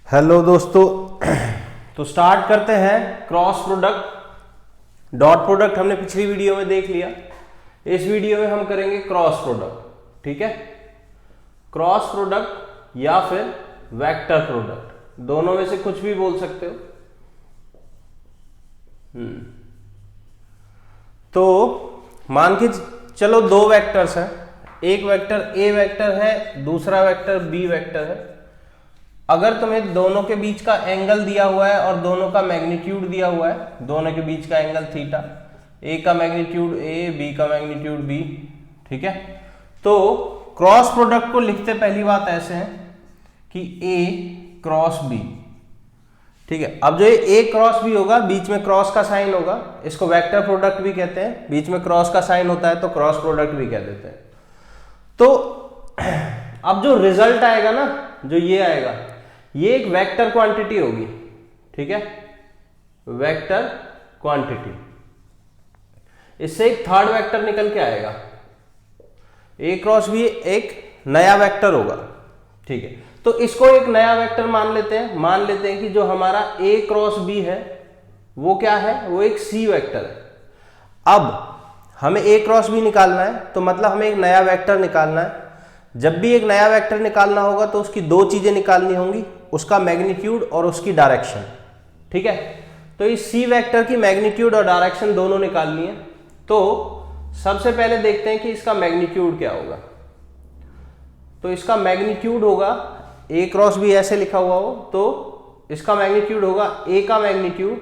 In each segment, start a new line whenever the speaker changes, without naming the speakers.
Hello दोस्तों, तो start करते हैं क्रॉस प्रोडक्ट। डॉट प्रोडक्ट हमने पिछली वीडियो में देख लिया। इस वीडियो में हम करेंगे क्रॉस प्रोडक्ट। ठीक है, क्रॉस प्रोडक्ट या फिर वेक्टर प्रोडक्ट, दोनों में से कुछ भी बोल सकते हो। तो मान के चलो दो वेक्टर्स हैं, एक वेक्टर ए वेक्टर है, दूसरा वेक्टर बी वेक्टर है। अगर तुम्हें दोनों के बीच का एंगल दिया हुआ है और दोनों का मैग्नीट्यूड दिया हुआ है, दोनों के बीच का एंगल थीटा, ए का मैग्नीट्यूड ए, बी का मैग्नीट्यूड बी। ठीक है, तो क्रॉस प्रोडक्ट को लिखते पहली बात ऐसे है कि ए क्रॉस बी। ठीक है, अब जो ए क्रॉस बी होगा, बीच में क्रॉस का साइन होगा, इसको वेक्टर प्रोडक्ट भी कहते हैं। बीच में क्रॉस का साइन होता है तो क्रॉस प्रोडक्ट भी कह देते हैं। तो अब जो रिजल्ट आएगा ना, जो ये आएगा, ये एक वेक्टर क्वांटिटी होगी। ठीक है, वेक्टर क्वांटिटी। इससे एक थर्ड वेक्टर निकल के आएगा, ए क्रॉस बी एक नया वेक्टर होगा। ठीक है, तो इसको एक नया वेक्टर मान लेते हैं। मान लेते हैं कि जो हमारा ए क्रॉस बी है वो क्या है, वो एक सी वेक्टर है। अब हमें ए क्रॉस बी निकालना है, तो मतलब हमें एक नया वेक्टर निकालना है। जब भी एक नया वेक्टर निकालना होगा तो उसकी दो चीजें निकालनी होंगी, उसका मैग्नीट्यूड और उसकी डायरेक्शन। ठीक है, तो इस सी वेक्टर की मैग्नीट्यूड और डायरेक्शन दोनों निकालनी है। तो सबसे पहले देखते हैं कि इसका मैग्नीट्यूड क्या होगा। तो इसका मैग्नीट्यूड होगा, ए क्रॉस बी ऐसे लिखा हुआ हो तो इसका मैग्नीट्यूड होगा ए का मैग्नीट्यूड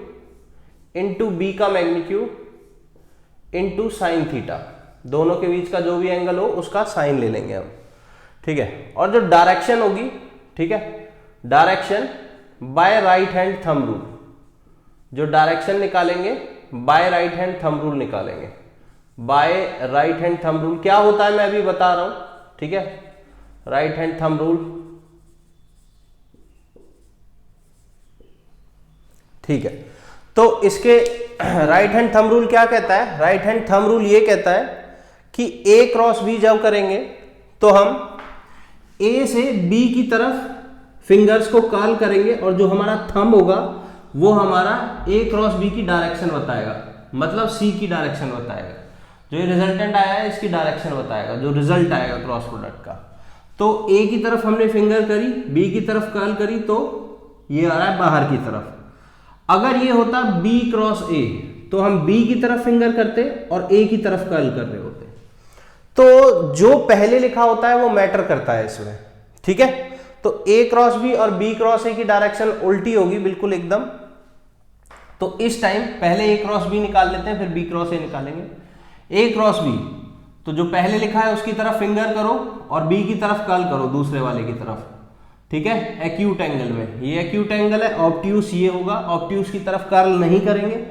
इंटू बी का मैग्नीट्यूड इंटू साइन थीटा। दोनों के बीच का जो भी एंगल हो उसका साइन ले लेंगे हम। ठीक है, और जो डायरेक्शन होगी, ठीक है, direction by right hand thumb rule. जो डायरेक्शन निकालेंगे by right hand thumb rule निकालेंगे। By right hand thumb rule क्या होता है मैं अभी बता रहा हूं। ठीक है, राइट हैंड थंब रूल। ठीक है, तो इसके राइट हैंड थंब रूल क्या कहता है? राइट हैंड थंब रूल ये कहता है कि ए क्रॉस बी जब करेंगे तो हम ए से बी की तरफ फिंगर्स को कर्ल करेंगे और जो हमारा थंब होगा वो हमारा ए क्रॉस बी की डायरेक्शन बताएगा, मतलब सी की डायरेक्शन बताएगा। जो ये रिजल्टेंट आया है इसकी डायरेक्शन बताएगा, जो रिजल्ट आएगा क्रॉस प्रोडक्ट का। तो ए की तरफ हमने फिंगर करी, बी की तरफ कर्ल करी, तो ये आ रहा है बाहर की तरफ। अगर ये होता बी क्रॉस ए तो हम बी की तरफ फिंगर करते और ए की तरफ कर्ल कर रहे होते। तो जो पहले लिखा होता है वो मैटर करता है इसमें। ठीक है, तो ए क्रॉस बी और बी क्रॉस ए की डायरेक्शन उल्टी होगी बिल्कुल एकदम। तो इस टाइम पहले ए क्रॉस बी निकाल लेते हैं, फिर बी क्रॉस ए निकालेंगे। ए क्रॉस बी, तो जो पहले लिखा है उसकी तरफ फिंगर करो और बी की तरफ कर्ल करो दूसरे वाले की तरफ। ठीक है, एक्यूट एंगल में, ये एक्यूट एंगल है, ऑब्ट्यूस ये होगा। ऑब्ट्यूस की तरफ कर्ल नहीं करेंगे,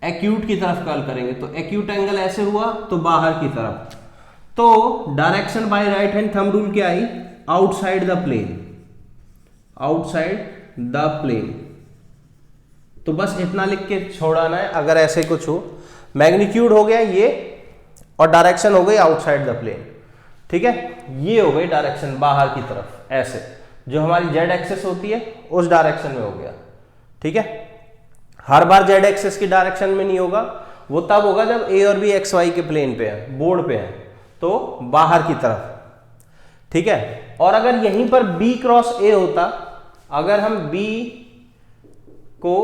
एक्यूट की तरफ कर्ल करेंगे। तो एक्यूट एंगल ऐसे हुआ तो बाहर की तरफ। तो direction by right hand thumb rule क्या आई? Outside the plane, outside the plane. तो बस इतना लिख के छोड़ाना है अगर ऐसे कुछ हो। मैग्नीट्यूड हो गया ये और डायरेक्शन हो गई आउटसाइड द प्लेन। ठीक है, ये हो गई डायरेक्शन बाहर की तरफ, ऐसे जो हमारी जेड एक्सेस होती है उस डायरेक्शन में हो गया। ठीक है, हर बार जेड एक्सेस की डायरेक्शन में नहीं होगा, वो तब होगा जब ए और बी एक्स वाई के प्लेन पे है, बोर्ड पे है, तो बाहर की तरफ। ठीक है, और अगर यहीं पर बी क्रॉस ए होता, अगर हम बी को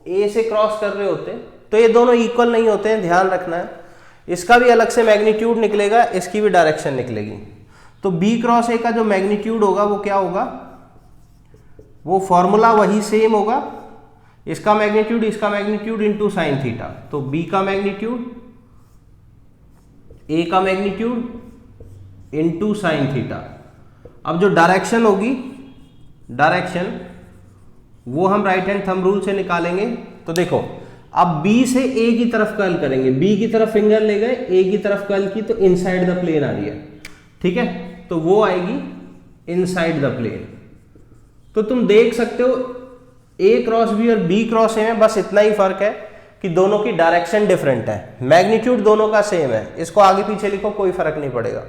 ए से क्रॉस कर रहे होते तो ये दोनों इक्वल नहीं होते हैं, ध्यान रखना है। इसका भी अलग से मैग्नीट्यूड निकलेगा, इसकी भी डायरेक्शन निकलेगी। तो बी क्रॉस ए का जो मैग्नीट्यूड होगा वो क्या होगा? वो फॉर्मूला वही सेम होगा, इसका मैग्नीट्यूड इसका मैग्नीट्यूड इंटू साइन थीटा। तो बी का मैग्नीट्यूड ए का मैग्नीट्यूड इंटू साइन थीटा। अब जो डायरेक्शन होगी, डायरेक्शन वो हम राइट हैंड थंब रूल से निकालेंगे। तो देखो, अब बी से ए की तरफ कर्ल करेंगे, बी की तरफ फिंगर ले गए, ए की तरफ कर्ल की, तो इनसाइड द प्लेन आ रही है। ठीक है, तो वो आएगी इनसाइड द प्लेन। तो तुम देख सकते हो ए क्रॉस बी और बी क्रॉस ए में बस इतना ही फर्क है कि दोनों की डायरेक्शन डिफरेंट है, मैग्नीट्यूड दोनों का सेम है। इसको आगे पीछे लिखो कोई फर्क नहीं पड़ेगा।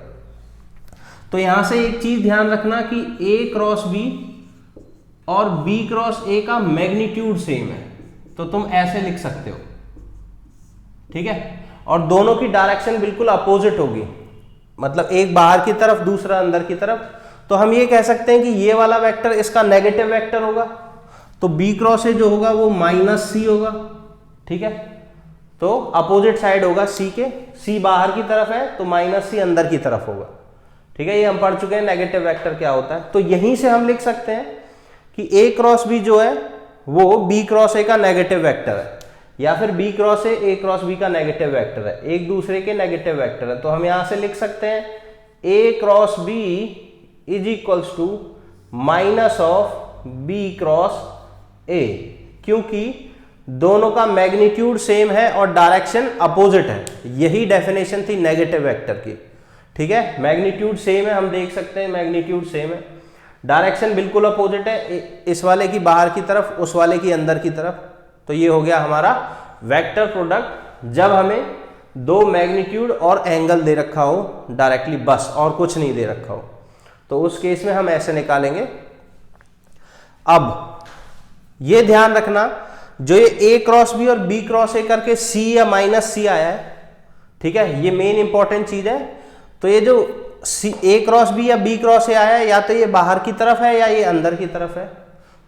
तो यहां से एक चीज ध्यान रखना कि ए क्रॉस बी और B क्रॉस A का मैग्नीट्यूड सेम है, तो तुम ऐसे लिख सकते हो, ठीक है। और दोनों की डायरेक्शन बिल्कुल अपोजिट होगी, मतलब एक बाहर की तरफ दूसरा अंदर की तरफ, तो हम ये कह सकते हैं कि ये वाला वेक्टर इसका नेगेटिव वेक्टर होगा, तो B क्रॉस A जो होगा वो -C होगा, ठीक है। तो अपोजिट साइड होगा C के, C बाहर की तरफ है तो -C अंदर की तरफ होगा, ठीक है। ये हम पढ़ चुके हैं नेगेटिव वेक्टर क्या होता है। तो यहीं से हम लिख सकते हैं कि A क्रॉस B जो है वो B क्रॉस A का नेगेटिव वेक्टर है, या फिर B cross A cross B का नेगेटिव वेक्टर है, एक दूसरे के नेगेटिव वेक्टर है। तो हम यहां से लिख सकते हैं A cross B is equals to minus of B cross A, क्योंकि दोनों का मैग्नीट्यूड सेम है और डायरेक्शन अपोजिट है। यही डेफिनेशन थी नेगेटिव वेक्टर की, ठीक है। मैग्नीट्यूड सेम है, हम देख सकते हैं मैग्नीट्यूड सेम है, डायरेक्शन बिल्कुल अपोजिट है, इस वाले की बाहर की तरफ, उस वाले की अंदर की तरफ। तो ये हो गया हमारा वेक्टर प्रोडक्ट जब हमें दो मैग्नीट्यूड और एंगल दे रखा हो डायरेक्टली, बस और कुछ नहीं दे रखा हो, तो उस केस में हम ऐसे निकालेंगे। अब ये ध्यान रखना, जो ये A क्रॉस B और B क्रॉस A करके C या -C आया है, ठीक है, ये मेन इंपॉर्टेंट चीज है। तो ये जो A क्रॉस B या B क्रॉस A आया है, या तो ये बाहर की तरफ है या ये अंदर की तरफ है,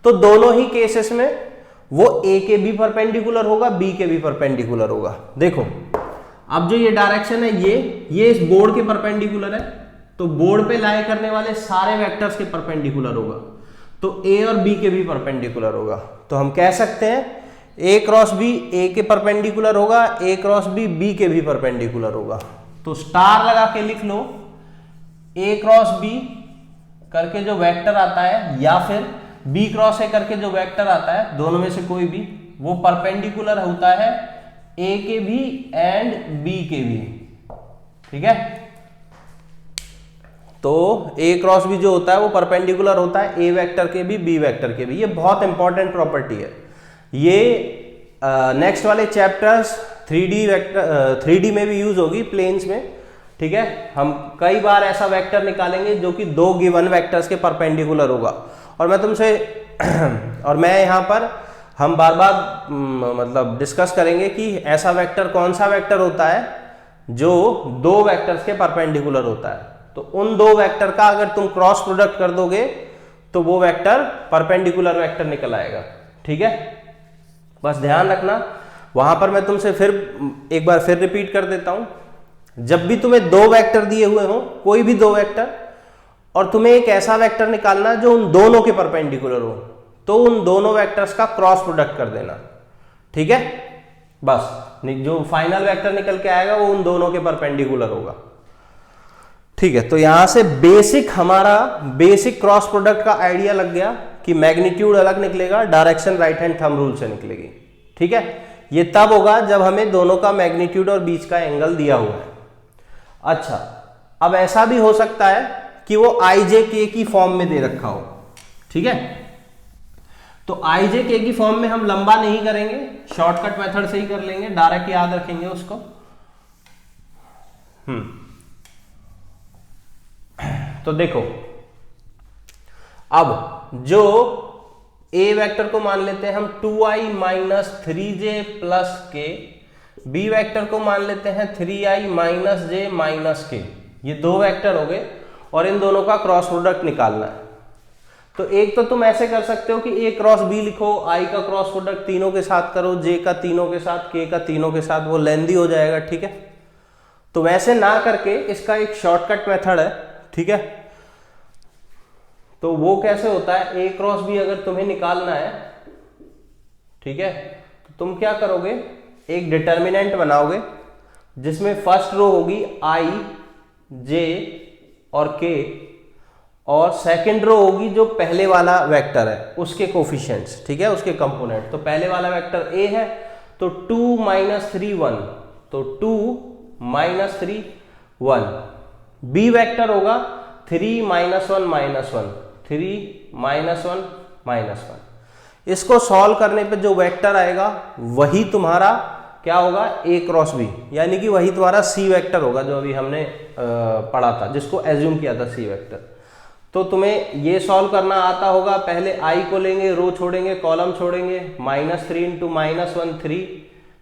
तो दोनों ही केसेस में वो A के भी परपेंडिकुलर होगा, B के भी परपेंडिकुलर होगा। देखो अब जो ये डायरेक्शन है ये इस बोर्ड के परपेंडिकुलर है, तो बोर्ड पे लाई करने वाले सारे वेक्टर्स के परपेंडिकुलर होगा, तो A और B के भी परपेंडिकुलर होगा। तो हम कह सकते हैं A क्रॉस B A के परपेंडिकुलर होगा, A क्रॉस B B के भी परपेंडिकुलर होगा। तो स्टार लगा के लिख लो A क्रॉस B करके जो वेक्टर आता है, या फिर B क्रॉस A करके जो वेक्टर आता है, दोनों में से कोई भी, वो परपेंडिकुलर होता है A के भी एंड B के भी, ठीक है। तो A क्रॉस B जो होता है वो परपेंडिकुलर होता है A वेक्टर के भी B वेक्टर के भी। ये बहुत इंपॉर्टेंट प्रॉपर्टी है। ये नेक्स्ट वाले चैप्टर्स 3D में भी यूज होगी, प्लेन्स में, ठीक है। हम कई बार ऐसा वेक्टर निकालेंगे जो कि दो गिवन वेक्टर्स के परपेंडिकुलर होगा, और मैं तुमसे और मैं यहाँ पर हम बार बार मतलब डिस्कस करेंगे कि ऐसा वेक्टर कौन सा वेक्टर होता है जो दो वेक्टर्स के परपेंडिकुलर होता है। तो उन दो वेक्टर का अगर तुम क्रॉस प्रोडक्ट कर दोगे तो वो वेक्टर परपेंडिकुलर वेक्टर निकल आएगा, ठीक है। बस ध्यान रखना, वहां पर मैं तुमसे फिर एक बार फिर रिपीट कर देता हूं, जब भी तुम्हें दो वेक्टर दिए हुए हो, कोई भी दो वेक्टर, और तुम्हें एक ऐसा वेक्टर निकालना जो उन दोनों के परपेंडिकुलर हो, तो उन दोनों वेक्टर्स का क्रॉस प्रोडक्ट कर देना, ठीक है। बस जो फाइनल वेक्टर निकल के आएगा वो उन दोनों के परपेंडिकुलर होगा, ठीक है। तो यहां से हमारा बेसिक क्रॉस प्रोडक्ट का आइडिया लग गया कि मैग्नीट्यूड अलग निकलेगा, direction right hand thumb rule से निकलेगी, ठीक है। ये तब होगा जब हमें दोनों का मैग्नीट्यूड और बीच का एंगल दिया हुआ है। अच्छा, अब ऐसा भी हो सकता है कि वो IJK की फॉर्म में दे रखा हो, ठीक है। तो IJK की फॉर्म में हम लंबा नहीं करेंगे, शॉर्टकट मेथड से ही कर लेंगे, डायरेक्ट याद रखेंगे उसको। तो देखो, अब जो A वेक्टर को मान लेते हैं हम 2i minus 3j plus k, B vector को मान लेते हैं 3i minus j minus k। ये दो वेक्टर हो गए और इन दोनों का क्रॉस प्रोडक्ट निकालना है। तो एक तो तुम ऐसे कर सकते हो कि A क्रॉस B लिखो, I का क्रॉस प्रोडक्ट तीनों के साथ करो, J का तीनों के साथ, K का तीनों के साथ, वो लेंदी हो जाएगा, ठीक है। तो वैसे ना करके इसका एक शॉर्टकट मेथड है, ठीक है। तो वो कैसे होता है, A क्रॉस B अगर तुम्हें निकालना है, ठीक है, तो तुम क्या करोगे, एक डिटर्मिनेंट बनाओगे जिसमें फर्स्ट रो होगी I, J और K, और सेकंड रो होगी जो पहले वाला वेक्टर है उसके कोफिशिएंट्स, ठीक है, उसके कंपोनेंट। तो पहले वाला वेक्टर A है, तो 2 - 3 1, तो 2 - 3 1। B वेक्टर होगा 3 - 1 -1, 3 - 1 -1। इसको सॉल्व करने पे जो वेक्टर आएगा वही तुम्हारा क्या होगा, A क्रॉस B, यानी कि वही तुम्हारा C वेक्टर होगा जो अभी हमने पढ़ा था, जिसको एज्यूम किया था C वेक्टर। तो तुम्हें ये सॉल्व करना आता होगा। पहले आई को लेंगे, रो छोड़ेंगे, कॉलम छोड़ेंगे, -3 इंटू -1 3,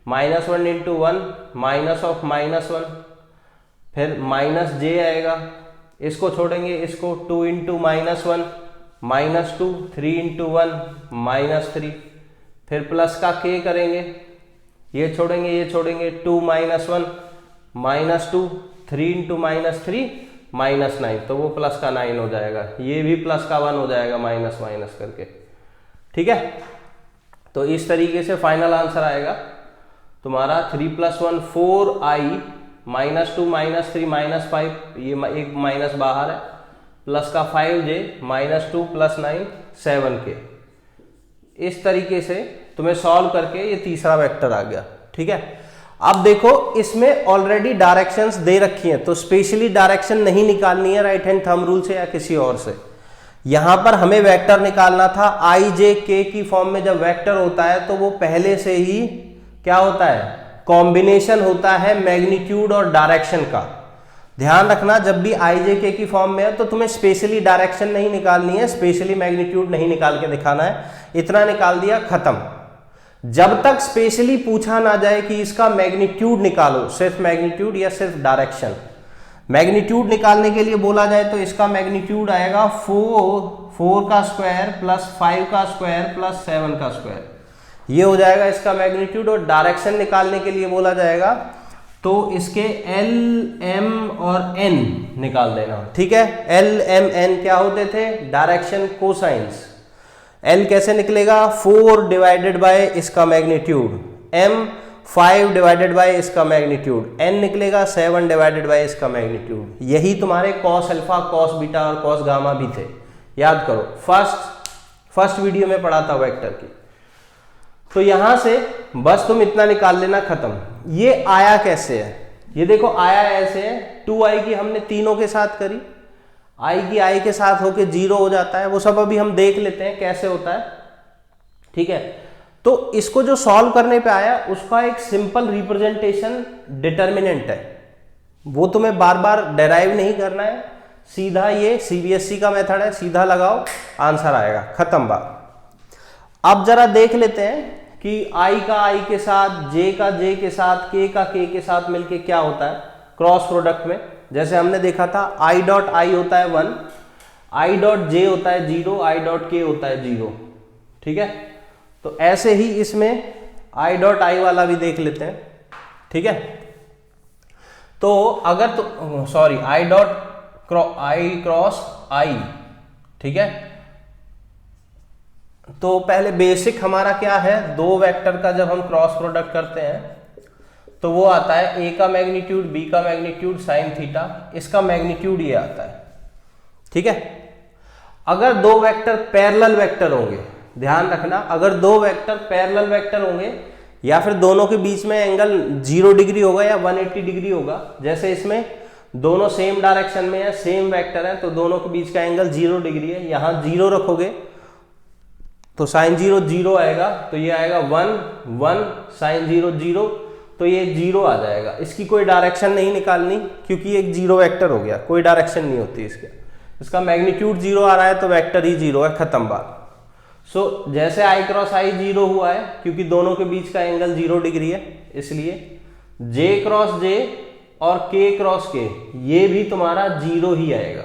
-1 इंटू 1 माइनस ऑफ -1, फिर -j आएगा, इसको छोड़ेंगे, इसको 2 इंटू -1 -2, 3 इंटू 1 -3, फिर प्लस का k करेंगे, ये छोड़ेंगे, ये छोड़ेंगे, 2 -1 -2, 3 इंटू -3 -9, तो वो प्लस का 9 हो जाएगा, ये भी प्लस का 1 हो जाएगा माइनस माइनस करके। ठीक है, तो इस तरीके से फाइनल आंसर आएगा तुम्हारा 3 + 1 4i -2 -3 -5, ये एक माइनस बाहर है, प्लस का 5j -2 + 9 7k। इस तरीके से तुम्हें सॉल्व करके ये तीसरा वेक्टर आ गया। ठीक है, अब देखो इसमें ऑलरेडी डायरेक्शंस दे रखी हैं, तो स्पेशली डायरेक्शन नहीं निकालनी है राइट हैंड थंब रूल से या किसी और से। यहां पर हमें वेक्टर निकालना था i j k की फॉर्म में। जब वेक्टर होता है तो वो पहले से ही क्या होता है, कॉम्बिनेशन होता है मैग्नीट्यूड और डायरेक्शन का। ध्यान रखना, जब भी i j k की फॉर्म में है तो तुम्हें स्पेशली डायरेक्शन नहीं निकालनी है, स्पेशली मैग्नीट्यूड नहीं निकाल के दिखाना है, इतना निकाल दिया, खत्म। जब तक स्पेशली पूछा ना जाए कि इसका मैग्नीट्यूड निकालो, सिर्फ मैग्नीट्यूड या सिर्फ डायरेक्शन। मैग्नीट्यूड निकालने के लिए बोला जाए तो इसका मैग्नीट्यूड आएगा 4 का स्क्वायर प्लस 5 का स्क्वायर प्लस 7 का स्क्वायर, ये हो जाएगा इसका मैग्नीट्यूड। और डायरेक्शन निकालने के लिए बोला जाएगा तो इसके L, M और N निकाल देना। ठीक है, L, M, N क्या होते थे, डायरेक्शन कोसाइंस। L कैसे निकलेगा, 4 डिवाइडेड बाय इसका मैग्नीट्यूड, M 5 डिवाइडेड बाय इसका मैग्नीट्यूड, N निकलेगा 7 डिवाइडेड बाय इसका मैग्नीट्यूड। यही तुम्हारे cos अल्फा, cos बीटा और cos गामा भी थे, याद करो, फर्स्ट वीडियो में पढ़ा था वेक्टर की। तो यहां से बस तुम इतना निकाल लेना, खत्म। ये आया कैसे है, ये देखो आया ऐसे है, 2i की हमने तीनों के साथ करी, i की i के साथ होके 0 हो जाता है, वो सब अभी हम देख लेते हैं कैसे होता है। ठीक है, तो इसको जो सॉल्व करने पे आया उसका एक सिंपल रिप्रेजेंटेशन डिटर्मिनेंट है, वो तुम्हें बार बार डेराइव नहीं करना है, सीधा ये CBSE का मेथड है, सीधा लगाओ आंसर आएगा, खत्म बात। अब जरा देख लेते हैं कि i का i के साथ, j का j के साथ, k का k के साथ मिलके क्या होता है क्रॉस प्रोडक्ट में। जैसे हमने देखा था i डॉट i होता है 1, i डॉट j होता है 0, i डॉट k होता है 0। ठीक है, तो ऐसे ही इसमें i डॉट i वाला भी देख लेते हैं। ठीक है, तो अगर तो sorry i dot i cross i, ठीक है, तो पहले बेसिक हमारा क्या है, दो वेक्टर का जब हम क्रॉस प्रोडक्ट करते हैं तो वो आता है a का मैग्नीट्यूड, b का मैग्नीट्यूड साइन थीटा, इसका मैग्नीट्यूड ये आता है। ठीक है, अगर दो वेक्टर पैरेलल वेक्टर होंगे, ध्यान रखना, अगर दो वेक्टर पैरेलल वेक्टर होंगे या फिर दोनों के बीच में एंगल 0 डिग्री होगा या 180 डिग्री होगा, जैसे इसमें दोनों सेम डायरेक्शन में है, सेम वेक्टर है, तो दोनों के बीच का एंगल 0 डिग्री है, यहां 0 रखोगे तो साइन 0 0 आएगा, तो ये आएगा 1 1, साइन 0 0, तो ये 0 आ जाएगा। इसकी कोई डायरेक्शन नहीं निकालनी क्योंकि एक 0 वेक्टर हो गया, कोई डायरेक्शन नहीं होती इसका मैग्नीट्यूड 0 आ रहा है तो वेक्टर ही 0 है, खत्म बात। सो जैसे i क्रॉस i 0 हुआ है क्योंकि दोनों के बीच का एंगल 0 डिग्री है, इसलिए j क्रॉस j और k क्रॉस k ये भी तुम्हारा 0 ही आएगा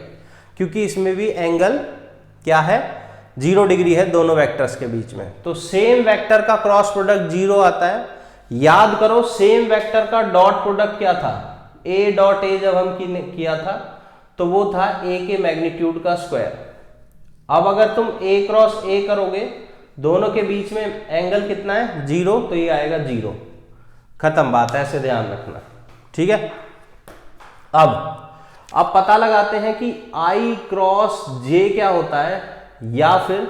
क्योंकि इसमें भी एंगल क्या है, 0 डिग्री है दोनों वेक्टर्स के बीच में। तो सेम वेक्टर का क्रॉस प्रोडक्ट 0 आता है। याद करो सेम वेक्टर का डॉट प्रोडक्ट क्या था, a डॉट a जब हम किया था तो वो था a के मैग्नीट्यूड का स्क्वायर। अब अगर तुम a क्रॉस a करोगे, दोनों के बीच में एंगल कितना है 0, तो ये आएगा 0, खत्म बात है, ऐसे ध्यान रखना। ठीक है, अब पता लगाते हैं कि i क्रॉस j क्या होता है या फिर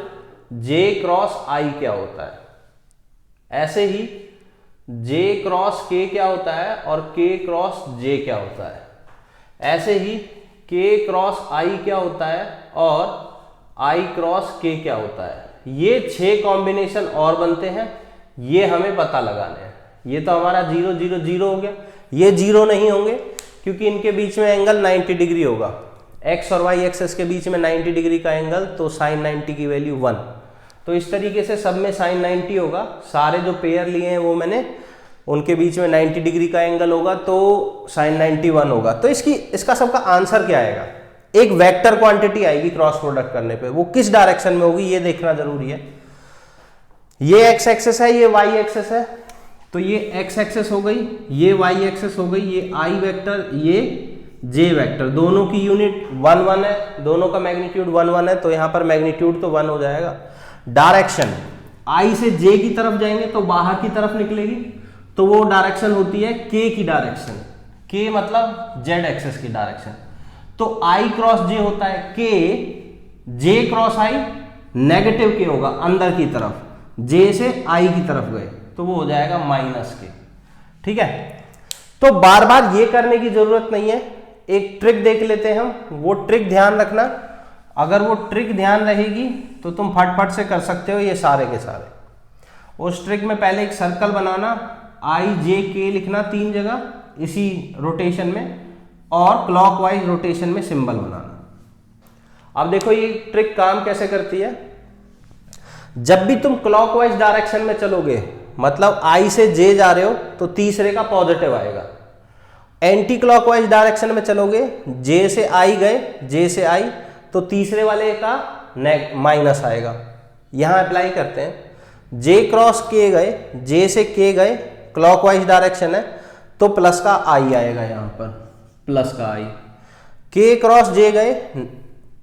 j क्रॉस i क्या होता है। ऐसे ही j क्रॉस k क्या होता है और k क्रॉस j क्या होता है। ऐसे ही k क्रॉस i क्या होता है और i क्रॉस k क्या होता है। ये 6 कॉम्बिनेशन और बनते हैं, ये हमें पता लगाने हैं। ये तो हमारा 0 0 0 हो गया, ये 0 नहीं होंगे क्योंकि इनके बीच में एंगल 90 डिग्री होगा, एक्स और वाई एक्सेस के बीच में 90 डिग्री का एंगल, तो साइन 90 की वैल्यू 1। तो इस तरीके से सब में साइन 90 होगा, सारे जो पेयर लिए हैं वो मैंने, उनके बीच में 90 डिग्री का एंगल होगा, तो साइन 91 होगा। तो इसका सबका आंसर क्या आएगा? एक वेक्टर क्वांटिटी आएगी क्रॉस प्रोडक्ट करने पे, वो किस डायरेक्शन में होगी ये देखना जरूरी है। ये एक्स एक्सेस है, ये वाई एक्सेस है, तो ये एक्स एक्सेस हो गई, ये वाई एक्सेस हो गई, ये आई वेक्टर, ये जे वेक्टर, दोनों की यूनिट 1 1 है, दोनों का मैग्नीट्यूड 1 1 है, तो यहां पर मैग्नीट्यूड तो 1 हो जाएगा। डायरेक्शन आई से जे की तरफ जाएंगे तो बाहर की तरफ निकलेगी, तो वो डायरेक्शन होती है के की डायरेक्शन, के मतलब जेड एक्सेस की डायरेक्शन। तो आई क्रॉस जे होता है के, जे क्रॉस आई नेगेटिव के होगा अंदर की तरफ, जे से आई की तरफ गए तो वो हो जाएगा माइनस के। ठीक है, तो बार बार ये करने की जरूरत नहीं है, एक ट्रिक देख लेते हैं हम, वो ट्रिक ध्यान रखना। अगर वो ट्रिक ध्यान रहेगी तो तुम फटफट से कर सकते हो ये सारे के सारे। उस ट्रिक में पहले एक सर्कल बनाना, आई जे के लिखना 3 जगह इसी रोटेशन में, और क्लॉकवाइज रोटेशन में सिंबल बनाना। अब देखो ये ट्रिक काम कैसे करती है। जब भी तुम क्लॉकवाइज डायरेक्शन में चलोगे, मतलब आई से जे जा रहे हो, तो तीसरे का पॉजिटिव आएगा। एंटी क्लॉकवाइज डायरेक्शन में चलोगे, जे से आई गए, जे से आई, तो तीसरे वाले का माइनस आएगा। यहां अप्लाई करते हैं, जे क्रॉस के गए, जे से के गए, क्लॉकवाइज डायरेक्शन है, तो प्लस का आई आएगा, यहां पर प्लस का आई। के क्रॉस जे गए,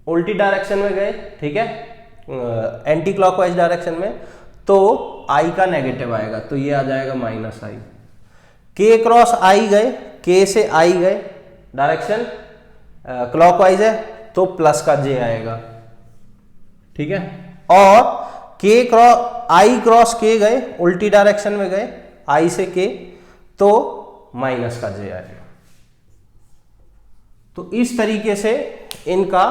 उल्टी डायरेक्शन में गए, ठीक है, एंटी क्लॉकवाइज डायरेक्शन में, तो आई का नेगेटिव आएगा, तो ये आ जाएगा माइनस आई। के क्रॉस आई गए, के से आई गए, डायरेक्शन क्लॉकवाइज है, तो प्लस का जे आएगा। ठीक है, और के क्रॉस आई क्रॉस के गए, उल्टी डायरेक्शन में गए, आई से के, तो माइनस का जे आएगा। तो इस तरीके से इनका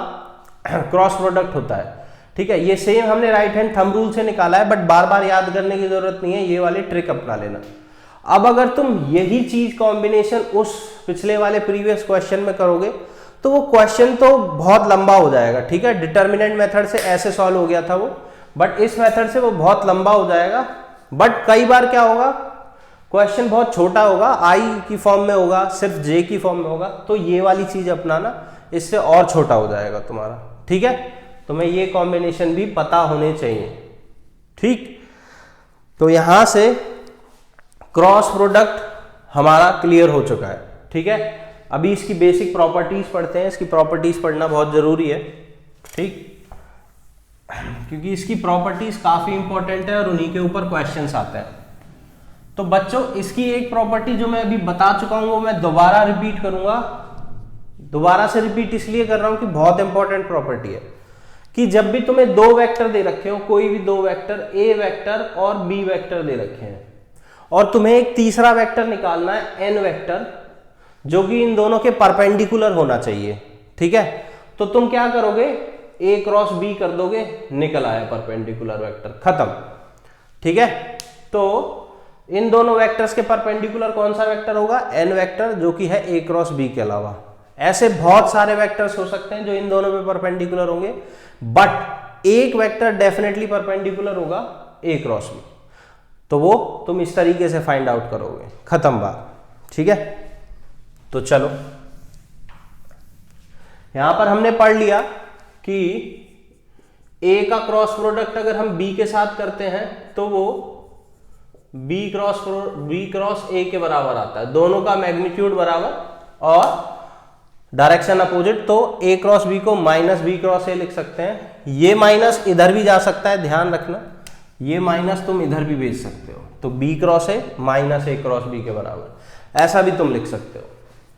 क्रॉस प्रोडक्ट होता है। ठीक है, ये सेम हमने राइट हैंड थंब रूल से निकाला है, बट बार बार याद करने की जरूरत नहीं है, ये वाली ट्रिक अपना लेना। अब अगर तुम यही चीज कॉम्बिनेशन उस पिछले वाले प्रीवियस क्वेश्चन में करोगे तो वो क्वेश्चन तो बहुत लंबा हो जाएगा। ठीक है, डिटर्मिनेंट मेथड से ऐसे सॉल्व हो गया था वो, बट इस मेथड से वो बहुत लंबा हो जाएगा। बट कई बार क्या होगा, क्वेश्चन बहुत छोटा होगा, आई की फॉर्म में होगा, सिर्फ जे की फॉर्म में होगा, तो ये वाली चीज अपनाना, इससे और छोटा हो जाएगा तुम्हारा। ठीक है, तुम्हें ये कॉम्बिनेशन भी पता होने चाहिए। ठीक, तो यहां से क्रॉस प्रोडक्ट हमारा क्लियर हो चुका है। ठीक है, अभी इसकी बेसिक प्रॉपर्टीज पढ़ते हैं, इसकी प्रॉपर्टीज पढ़ना बहुत जरूरी है। ठीक, क्योंकि इसकी प्रॉपर्टीज काफी इंपॉर्टेंट है और उन्हीं के ऊपर क्वेश्चंस आते हैं। तो बच्चों, इसकी एक प्रॉपर्टी जो मैं अभी बता चुका हूं वो मैं दोबारा रिपीट करूंगा। दोबारा से रिपीट इसलिए कर रहा हूं कि बहुत इंपॉर्टेंट प्रॉपर्टी है, कि जब भी तुम्हें 2 वेक्टर दे रखे हो, कोई भी 2 वेक्टर, ए वेक्टर और बी वेक्टर दे रखे हैं, और तुम्हें एक तीसरा वेक्टर निकालना है, एन वेक्टर, जो कि इन दोनों के परपेंडिकुलर होना चाहिए। ठीक है, तो तुम क्या करोगे, ए क्रॉस बी कर दोगे, निकल आया परपेंडिकुलर वेक्टर, खत्म। ठीक है, तो इन दोनों वेक्टर्स के परपेंडिकुलर कौन सा वेक्टर होगा, एन वेक्टर, जो कि है ए क्रॉस बी के अलावा। ऐसे बहुत सारे वेक्टर्स हो सकते हैं जो इन दोनों पे परपेंडिकुलर होंगे, बट एक वेक्टर डेफिनेटली परपेंडिकुलर होगा ए क्रॉस बी, तो वो तुम इस तरीके से फाइंड आउट करोगे, खत्म बात। ठीक है, तो चलो, यहां पर हमने पढ़ लिया कि ए का क्रॉस प्रोडक्ट अगर हम बी के साथ करते हैं तो वो बी क्रॉस ए के बराबर आता है, दोनों का मैग्नीट्यूड बराबर और डायरेक्शन अपोजिट, तो ए क्रॉस बी को माइनस बी क्रॉस ए लिख सकते हैं। ये माइनस इधर भी जा सकता है, ध्यान रखना, ये माइनस तुम इधर भी भेज सकते हो, तो B cross A minus A cross B के बराबर, ऐसा भी तुम लिख सकते हो।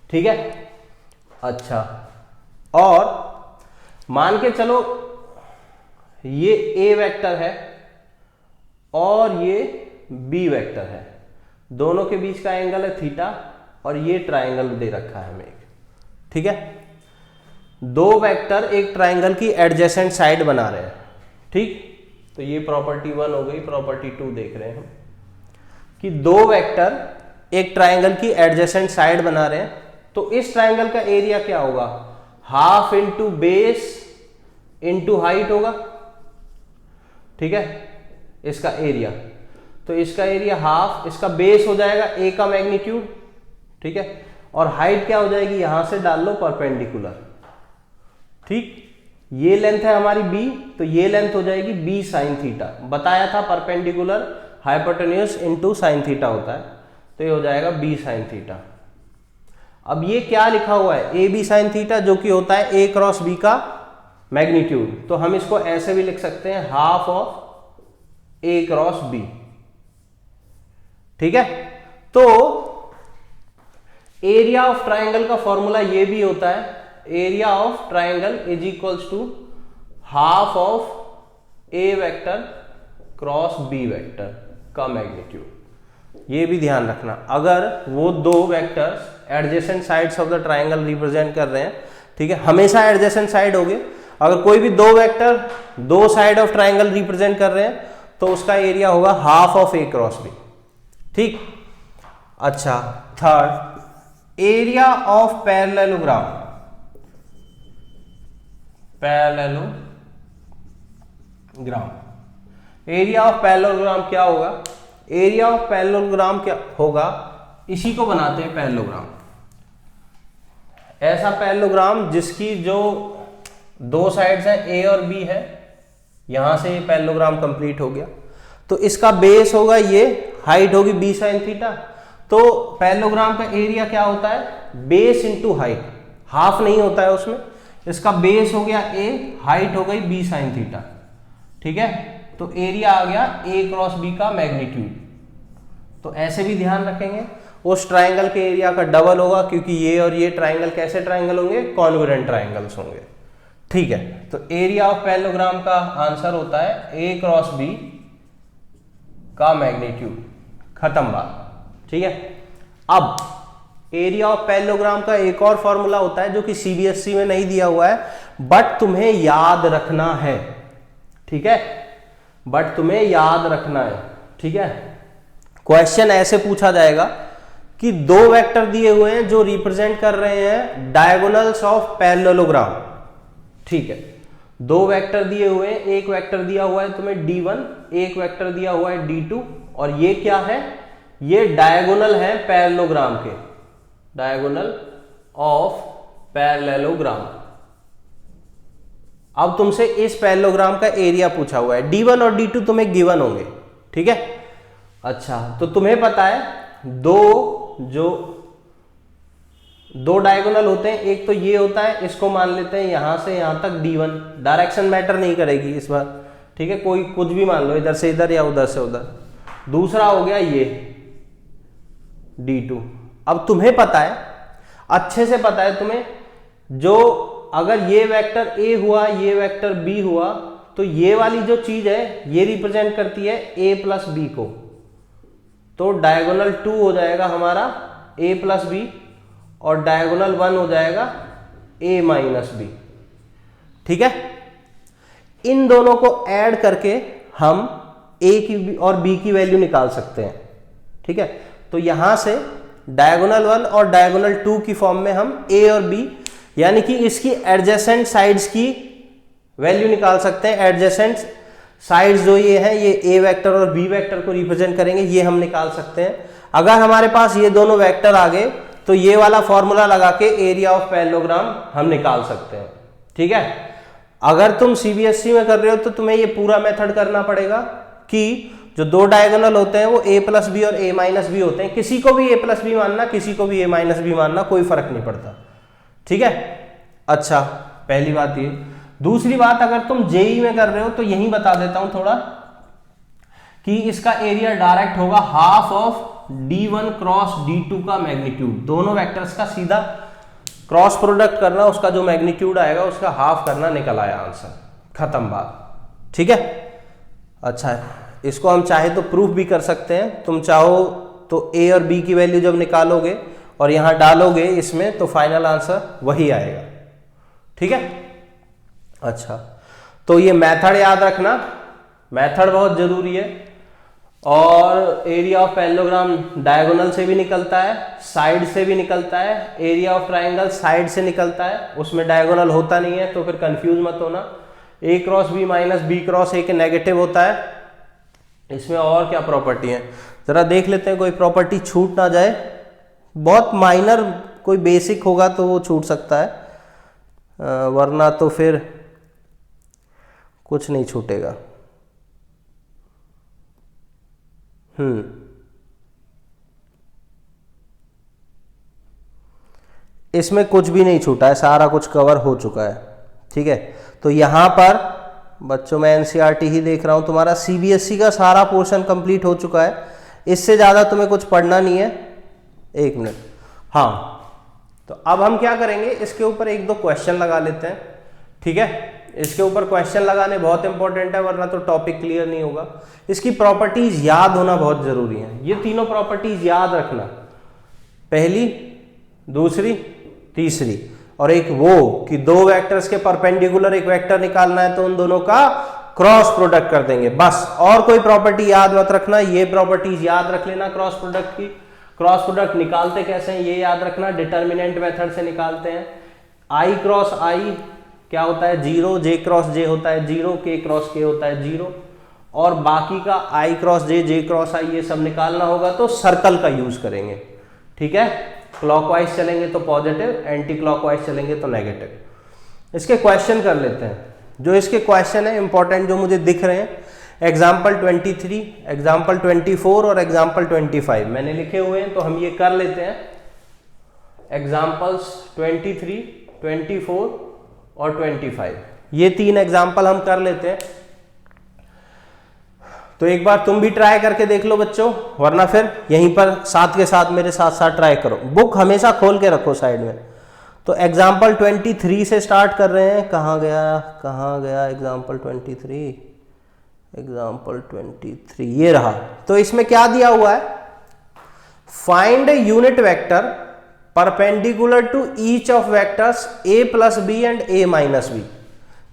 ठीक है, अच्छा, और मान के चलो ये ए वेक्टर है और ये बी वेक्टर है, दोनों के बीच का एंगल है थीटा, और ये ट्राइंगल दे रखा है हमें एक। ठीक है, 2 वेक्टर एक ट्राइंगल की एडजेसेंट साइड बना रहे हैं। ठीक, तो ये प्रॉपर्टी 1 हो गई। प्रॉपर्टी 2 देख रहे हैं हम कि 2 वेक्टर एक ट्राइंगल की एडजेसेंट साइड बना रहे हैं, तो इस ट्राइंगल का एरिया क्या होगा, half into base into height होगा, ठीक है, इसका एरिया। तो इसका एरिया हाफ, इसका बेस हो जाएगा ए का मैग्नीट्यूड, ठीक है, और हाइट क्या हो जाएगी, यहां से डाल लो परपेंडिकुलर, ठीक। ये लेंथ है हमारी बी, तो ये लेंथ हो जाएगी बी साइन थीटा। बताया था perpendicular hypotenuse into sine theta होता है, तो ये हो जाएगा बी साइन थीटा। अब ये क्या लिखा हुआ है, ए बी साइन थीटा, जो कि होता है ए क्रॉस बी का मैग्नीट्यूड। तो हम इसको ऐसे भी लिख सकते हैं, half of A cross B, ठीक है। तो एरिया ऑफ ट्राइंगल का फॉर्मूला ये भी होता है, area of triangle is equals to half of A vector cross B vector का मैग्नीट्यूड। ये भी ध्यान रखना, अगर वो दो vectors adjacent sides of the triangle represent कर रहे हैं, ठीक है, हमेशा एडजेसेंट साइड होंगे। अगर कोई भी दो वेक्टर दो साइड ऑफ ट्राइंगल रिप्रेजेंट कर रहे हैं तो उसका एरिया होगा half of A cross B, ठीक। अच्छा, third, area of parallelogram. Area of parallelogram क्या होगा, एरिया ऑफ पैरेललोग्राम क्या होगा, इसी को बनाते हैं पैरेललोग्राम। ऐसा पैरेललोग्राम जिसकी जो दो साइड्स हैं ए और बी है, यहां से ये पैरेललोग्राम कंप्लीट हो गया। तो इसका बेस होगा ये, हाइट होगी बी साइन थीटा। तो पैरेललोग्राम का एरिया क्या होता है, बेस इंटू हाइट, हाफ नहीं होता है उसमें। इसका बेस हो गया ए, हाइट हो गई बी साइन थीटा, ठीक है। तो एरिया आ गया ए क्रॉस बी का मैग्नीट्यूड। तो ऐसे भी ध्यान रखेंगे, उस ट्राइंगल के एरिया का डबल होगा, क्योंकि ये और ये ट्राइंगल कैसे ट्राइंगल होंगे, कॉन्ग्रुएंट ट्राइंगल्स होंगे, ठीक है। तो एरिया ऑफ पैरेललोग्राम का आंसर होता है ए क्रॉस बी का मैग्नीट्यूड, खत्म बात, ठीक है। अब एरिया ऑफ पैरेललोग्राम का एक और फॉर्मूला होता है जो कि सीबीएसई में नहीं दिया हुआ है, बट तुम्हें याद रखना है, ठीक है, बट तुम्हें याद रखना है, ठीक है। क्वेश्चन ऐसे पूछा जाएगा कि दो वेक्टर दिए हुए हैं जो रिप्रेजेंट कर रहे हैं डायगोनल्स ऑफ पैरेललोग्राम, ठीक है। दो वेक्टर दिए हुए हैं, एक वेक्टर दिया हुआ है तुम्हें D1, एक वेक्टर दिया हुआ है D2, और ये क्या है, ये डायगोनल है पैरेललोग्राम के, डायगोनल ऑफ पैरेललोग्राम। अब तुमसे इस पैरेललोग्राम का एरिया पूछा हुआ है, D1 और D2 तुम्हें गिवन होंगे, ठीक है। अच्छा, तो तुम्हें पता है दो डायगोनल होते हैं, एक तो ये होता है, इसको मान लेते हैं यहां से यहां तक D1, डायरेक्शन मैटर नहीं करेगी इस बार, ठीक है, कोई कुछ भी मान लो, इधर से इधर या उधर से उधर। दूसरा हो गया ये D2। अब तुम्हें पता है, अच्छे से पता है तुम्हें, जो अगर ये वेक्टर A हुआ, ये वेक्टर B हुआ, तो ये वाली जो चीज है ये रिप्रेजेंट करती है A प्लस B को। तो डायगोनल 2 हो जाएगा हमारा A प्लस बी, और डायगोनल 1 हो जाएगा A माइनस बी, ठीक है। इन दोनों को ऐड करके हम A की और B की वैल्यू निकाल सकते हैं, ठीक है। तो यहां से डायगोनल 1 और डायगोनल 2 की फॉर्म में हम A और B, यानी कि इसकी एडजेसेंट साइड्स की वैल्यू निकाल सकते हैं। एडजेसेंट साइड्स जो ये है, ये A वेक्टर और B वेक्टर को रिप्रेजेंट करेंगे, ये हम निकाल सकते हैं। अगर हमारे पास ये दोनों वेक्टर आ गए तो ये वाला फॉर्मूला लगा के एरिया ऑफ पैरेललोग्राम हम निकाल सकते हैं, ठीक है। अगर तुम सीबीएसई में कर रहे हो तो तुम्हें ये पूरा मेथड करना पड़ेगा कि जो दो डायगोनल होते हैं वो A प्लस बी और A माइनस बी होते हैं। किसी को भी A प्लस बी मानना, किसी को भी A माइनस बी मानना, कोई फर्क नहीं पड़ता, ठीक है। अच्छा, पहली बात ये। दूसरी बात, अगर तुम जेई में कर रहे हो तो यही बता देता हूं थोड़ा, कि इसका एरिया डायरेक्ट होगा half of D1 cross D2 का मैग्नीट्यूड। दोनों वेक्टर्स का सीधा क्रॉस प्रोडक्ट करना, उसका जो मैग्नीट्यूड आएगा उसका हाफ करना, निकल आया आंसर, खत्म बात, ठीक है। अच्छा, इसको हम चाहे तो प्रूफ भी कर सकते हैं। तुम चाहो तो A और B की वैल्यू जब निकालोगे और यहां डालोगे इसमें, तो फाइनल आंसर वही आएगा, ठीक है। अच्छा, तो ये मेथड याद रखना, मेथड बहुत जरूरी है। और एरिया ऑफ पैरेललोग्राम डायगोनल से भी निकलता है, साइड से भी निकलता है। एरिया ऑफ ट्राइंगल साइड से निकलता है, उसमें डायगोनल होता नहीं है, तो फिर कंफ्यूज मत होना। A cross B minus B cross A के नेगेटिव होता है। इसमें और क्या प्रॉपर्टी है जरा देख लेते हैं, कोई प्रॉपर्टी छूट ना जाए। बहुत माइनर कोई बेसिक होगा तो वो छूट सकता है, वरना तो फिर कुछ नहीं छूटेगा। इसमें कुछ भी नहीं छूटा है, सारा कुछ कवर हो चुका है। ठीक है, तो यहां पर बच्चों मैं एनसीईआरटी ही देख रहा हूं, तुम्हारा सीबीएसई का सारा पोर्शन कंप्लीट हो चुका है। इससे ज्यादा तुम्हें कुछ पढ़ना नहीं है। एक मिनट, हाँ, तो अब हम क्या करेंगे, इसके ऊपर एक दो क्वेश्चन लगा लेते हैं। ठीक है, इसके ऊपर क्वेश्चन लगाने बहुत इंपॉर्टेंट है, वरना तो टॉपिक क्लियर नहीं होगा। इसकी प्रॉपर्टीज याद होना बहुत जरूरी है। ये तीनों प्रॉपर्टीज याद रखना, पहली, दूसरी, तीसरी। और एक वो कि दो वेक्टर्स के परपेंडिकुलर एक वेक्टर निकालना है तो उन दोनों का क्रॉस प्रोडक्ट कर देंगे, बस। और कोई प्रॉपर्टी याद मत रखना, ये प्रॉपर्टीज याद रख लेना क्रोस प्रोडक्ट की। क्रॉस प्रोडक्ट निकालते कैसे हैं ये याद रखना, डिटर्मिनेंट मेथड से निकालते हैं। आई क्रॉस आई क्या होता है, 0, जे क्रॉस जे होता है 0, के क्रॉस के होता है 0, और बाकी का आई क्रॉस जे क्रॉस आई ये सब निकालना होगा तो सर्कल का यूज करेंगे। ठीक है, क्लॉकवाइज चलेंगे तो पॉजिटिव, एंटी क्लॉकवाइज चलेंगे तो नेगेटिव। इसके क्वेश्चन कर लेते हैं। जो इसके क्वेश्चन है इंपॉर्टेंट जो मुझे दिख रहे हैं, एग्जाम्पल 23, एग्जाम्पल 24 और एग्जाम्पल 25 मैंने लिखे हुए हैं, तो हम ये कर लेते हैं। एग्जाम्पल्स 23, 24 और 25, ये तीन एग्जाम्पल हम कर लेते हैं। तो एक बार तुम भी ट्राई करके देख लो बच्चों, वरना फिर यहीं पर साथ के साथ मेरे साथ साथ ट्राई करो। बुक हमेशा खोल के रखो साइड में। तो एग्जाम्पल 23 से स्टार्ट कर रहे हैं। कहाँ गया एग्जाम्पल 23? एग्जाम्पल 23 ये रहा। तो इसमें क्या दिया हुआ है, find unit vector perpendicular to each of vectors a plus B and a minus B,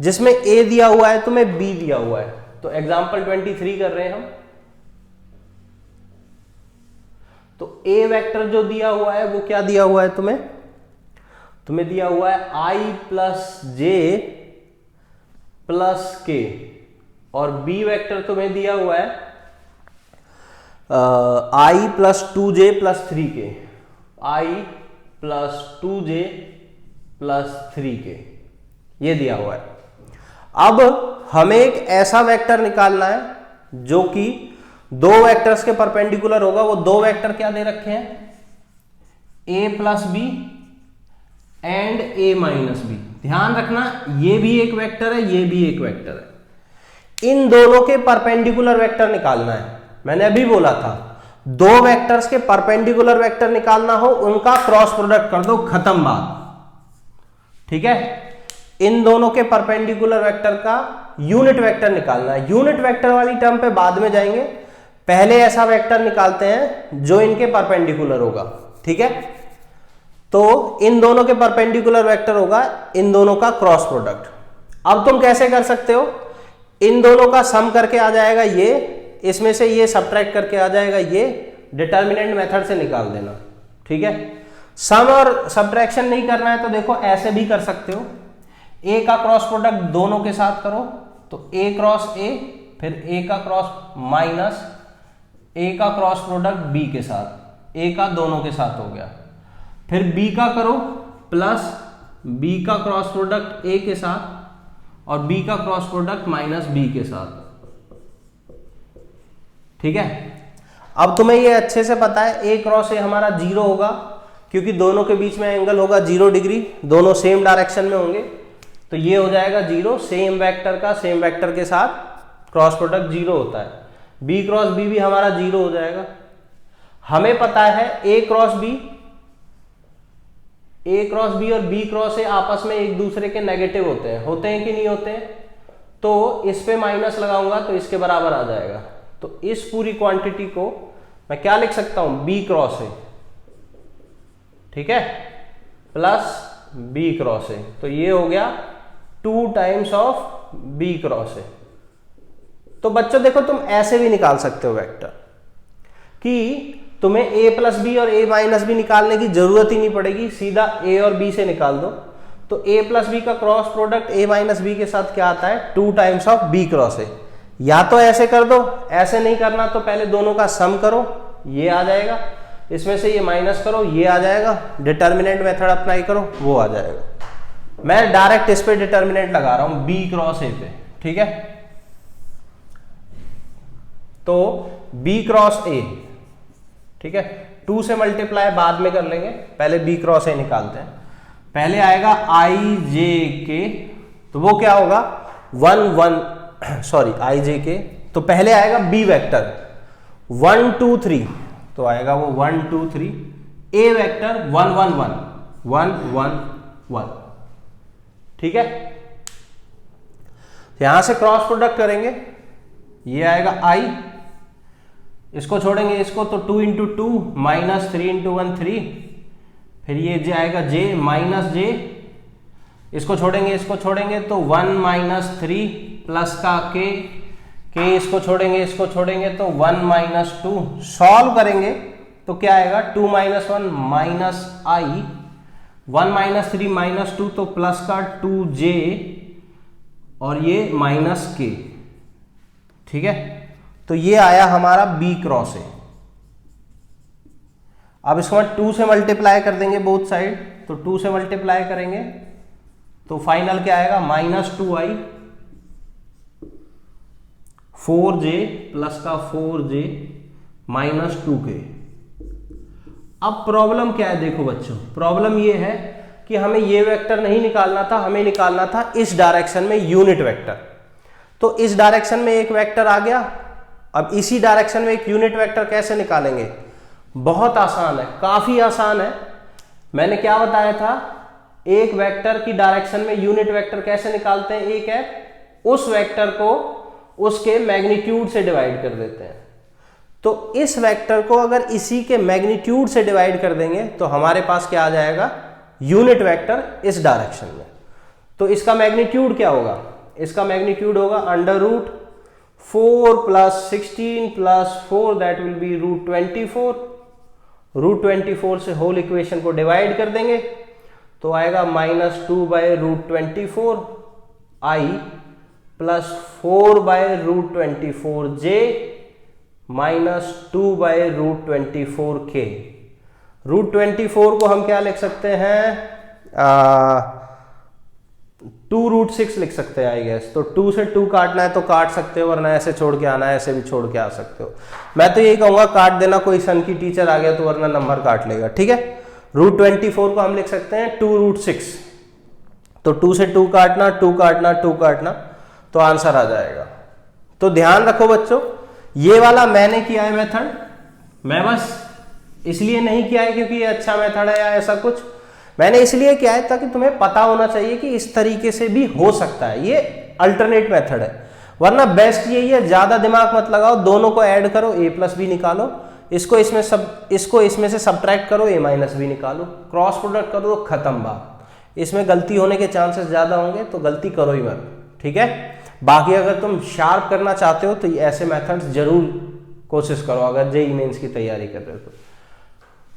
जिसमें a दिया हुआ है तुम्हें b दिया हुआ है। तो एग्जाम्पल 23 कर रहे हैं हम। तो a वेक्टर जो दिया हुआ है वो क्या दिया हुआ है तुम्हें दिया हुआ है i प्लस जे प्लस के, और b वेक्टर तुम्हें दिया हुआ है i plus 2j plus 3k, i plus 2j plus 3k ये दिया हुआ है। अब हमें एक ऐसा वेक्टर निकालना है जो कि दो वेक्टर्स के परपेंडिकुलर होगा। वो दो वेक्टर क्या दे रखे हैं, a plus B and a minus B. ध्यान रखना ये भी एक वेक्टर है, ये भी एक वेक्टर है। इन दोनों के परपेंडिकुलर वेक्टर निकालना है। मैंने अभी बोला था दो वेक्टर्स के परपेंडिकुलर वेक्टर निकालना हो, उनका क्रॉस प्रोडक्ट कर दो, खत्म बात। ठीक है, इन दोनों के परपेंडिकुलर वेक्टर का यूनिट वेक्टर निकालना है। यूनिट वेक्टर वाली टर्म पे बाद में जाएंगे, पहले ऐसा वेक्टर निकालते हैं जो इनके परपेंडिकुलर होगा। ठीक है, तो इन दोनों के परपेंडिकुलर वेक्टर होगा इन दोनों का क्रॉस प्रोडक्ट। अब तुम कैसे कर सकते हो, इन दोनों का सम करके आ जाएगा ये, इसमें से ये सब्ट्रैक्ट करके आ जाएगा ये, डिटर्मिनेंट मेथड से निकाल देना। ठीक है, सम और सब्ट्रैक्शन नहीं करना है तो देखो ऐसे भी कर सकते हो। ए का क्रॉस प्रोडक्ट दोनों के साथ करो तो ए क्रॉस ए, फिर ए का क्रॉस माइनस ए का क्रॉस प्रोडक्ट बी के साथ, ए का दोनों के साथ हो गया। फिर बी का करो प्लस बी का क्रॉस प्रोडक्ट ए के साथ और बी का क्रॉस प्रोडक्ट माइनस बी के साथ। ठीक है, अब तुम्हें ये अच्छे से पता है ए क्रॉस ए हमारा 0 होगा, क्योंकि दोनों के बीच में एंगल होगा 0 डिग्री, दोनों सेम डायरेक्शन में होंगे, तो ये हो जाएगा 0। सेम वेक्टर का सेम वेक्टर के साथ क्रॉस प्रोडक्ट 0 होता है। बी क्रॉस बी भी हमारा 0 हो जाएगा। हमें पता है ए क्रॉस बी और बी क्रॉस ए आपस में एक दूसरे के नेगेटिव होते हैं कि नहीं होते हैं? तो इस पे माइनस लगाऊंगा तो इसके बराबर आ जाएगा। तो इस पूरी क्वांटिटी को मैं क्या लिख सकता हूं, बी क्रॉस ए, ठीक है, प्लस बी क्रॉस ए। तो ये हो गया 2 times of B cross A. तो बच्चों देखो तुम ऐसे भी निकाल सकते हो वेक्टर कि तुम्हें a प्लस बी और a माइनस बी निकालने की जरूरत ही नहीं पड़ेगी, सीधा a और b से निकाल दो। तो a प्लस बी का cross product a minus B के साथ क्या आता है, 2 times of b cross a। या तो ऐसे कर दो, ऐसे नहीं करना तो पहले दोनों का सम करो, ये आ जाएगा, इसमें से ये माइनस करो, ये आ जाएगा, डिटर्मिनेंट मेथड अप्लाई करो, वो आ जाएगा। मैं डायरेक्ट इस पे डिटर्मिनेंट लगा रहा हूं b क्रॉस a पे, ठीक है। तो b क्रॉस a, ठीक है, 2 से मल्टीप्लाई बाद में कर लेंगे, पहले b क्रॉस a निकालते हैं। पहले आएगा i j k, तो वो क्या होगा 1 j k, तो पहले आएगा b वेक्टर 1 2 3, तो आएगा वो 1 2 3, a वेक्टर 1 1 1 1 1 1, ठीक है। यहां से क्रॉस प्रोडक्ट करेंगे, ये आएगा i, इसको छोड़ेंगे इसको तो 2 इंटू 2 माइनस 3 इंटू 1 3, फिर ये जे आएगा j माइनस j, इसको छोड़ेंगे तो 1 माइनस 3 प्लस का k, इसको छोड़ेंगे तो 1 माइनस 2, सॉल्व करेंगे तो क्या आएगा 2 minus 1 minus i, 1 minus 3 minus 2 तो प्लस का 2j और ये माइनस k, ठीक है। तो ये आया हमारा b क्रॉस a। अब इसको 2 से मल्टीप्लाई कर देंगे बोथ साइड, तो 2 से मल्टीप्लाई करेंगे तो फाइनल क्या आएगा -2i 4j प्लस का 4j माइनस 2k। अब प्रॉब्लम क्या है, देखो बच्चों, प्रॉब्लम ये है कि हमें ये वेक्टर नहीं निकालना था, हमें निकालना था इस डायरेक्शन में यूनिट वेक्टर। तो इस डायरेक्शन में एक वेक्टर आ गया, अब इसी डायरेक्शन में एक यूनिट वेक्टर कैसे निकालेंगे, बहुत आसान है, काफी आसान है। मैंने क्या बताया था, एक वेक्टर की डायरेक्शन में यूनिट वेक्टर कैसे निकालते हैं, एक है उस वेक्टर को उसके मैग्नीट्यूड से डिवाइड कर देते हैं। तो इस वेक्टर को अगर इसी के मैग्नीट्यूड से डिवाइड कर देंगे तो हमारे पास क्या आ जाएगा, यूनिट वेक्टर इस डायरेक्शन में। तो इसका मैग्नीट्यूड क्या होगा, इसका मैग्नीट्यूड होगा √4 plus 16 plus 4, that will be √24। √24 से होल इक्वेशन को डिवाइड कर देंगे तो आएगा -2/√24 i plus 4/√24j minus 2/√24 k। √24 को हम क्या लिख सकते हैं, 2√6 लिख सकते हैं आई गेस। तो 2 से 2 काटना है तो काट सकते हो, वरना ऐसे छोड़ के आना है, ऐसे भी छोड़ के आ सकते हो। मैं तो यही कहूंगा काट देना, कोई सन की टीचर आ गया तो वरना नंबर काट लेगा, ठीक है। √24 को हम लिख सकते हैं 2√6, तो 2 से 2 काटना, 2 काटना, 2 काटना, तो आंसर आ जाएगा। तो ध्यान रखो बच्चों, ये वाला मैंने किया है मेथड, मैं बस इसलिए नहीं किया है क्योंकि ये अच्छा मेथड है या ऐसा कुछ, मैंने इसलिए किया है ताकि तुम्हें पता होना चाहिए कि इस तरीके से भी हो सकता है, ये अल्टरनेट मेथड है। वरना बेस्ट यही है, ज्यादा दिमाग मत लगाओ, दोनों को ऐड करो, a प्लस बी निकालो, इसको इसमें से सब्ट्रैक्ट करो, a माइनस बी निकालो, क्रॉस प्रोडक्ट करो, तो खत्म बात। इसमें गलती होने के चांसेस ज्यादा होंगे तो गलती करो ही मत, ठीक है। बाकी अगर तुम शार्प करना चाहते हो तो ऐसे मेथड्स जरूर कोशिश करो, अगर जेईई मेंस की तैयारी कर रहे हो तो,